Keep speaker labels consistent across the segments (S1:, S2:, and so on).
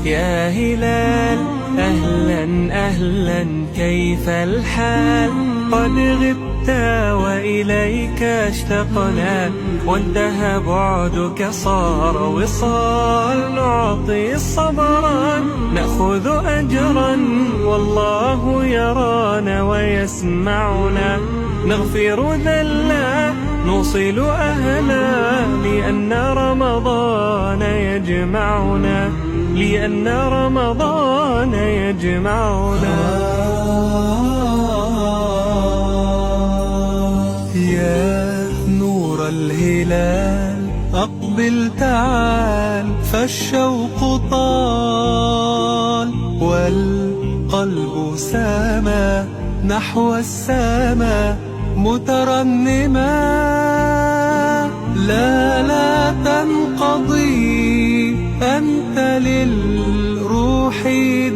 S1: يا هلال أهلا أهلا كيف الحال؟ قد غبت وإليك اشتقنا، وانتهى بعدك صار وصال. نعطي صبرا نأخذ أجرا، والله يرانا ويسمعنا. نغفر ذلا نوصل أهلا، لأن رمضان يجمعنا، لأن رمضان يجمعنا.
S2: يا نور الهلال أقبل تعال، فالشوق طال والقلب سما نحو السما مترنما. لا تنقضي، أنت للروح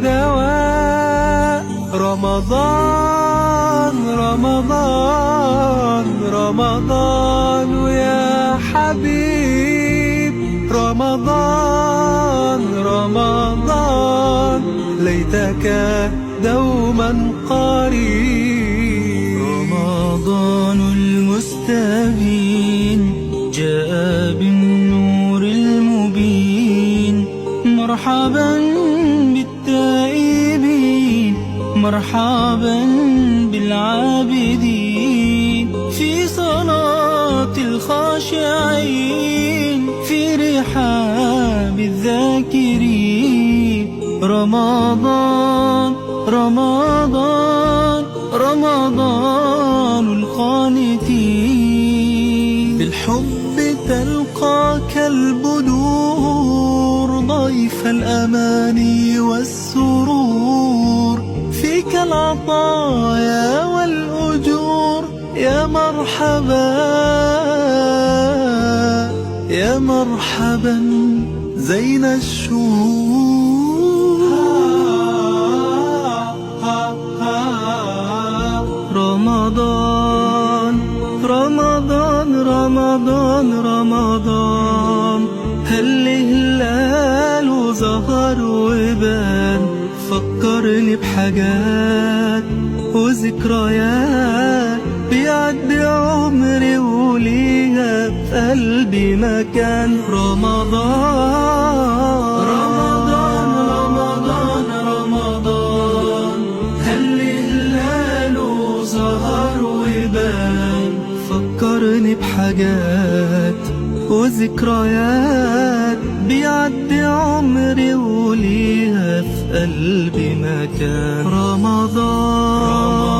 S2: دواء. رمضان رمضان رمضان يا حبيب، رمضان رمضان ليتك دوما قريب.
S3: رمضان المستبين جاء بالنور المبين، مرحبا بالتائبين، مرحبا بالعابدين، في صلاة الخاشعين، في رحاب الذاكرين. رمضان رمضان رمضان القانتين.
S2: بالحب تلقاك البدور، ضيف الأماني والسرور، فيك العطايا والأجور. يا مرحبا يا مرحبا زين الشهور.
S3: رمضان رمضان رمضان رمضان، هل هلال ظهر وبان؟ فكرني بحاجات وذكريات، بيعدي عمري وليها في قلبي مكان. رمضان رمضان رمضان رمضان، هل هلال ظهر وبان؟ فكرني بحاجات وذكريات، بيعدي عمري وليها في قلبي مكان. رمضان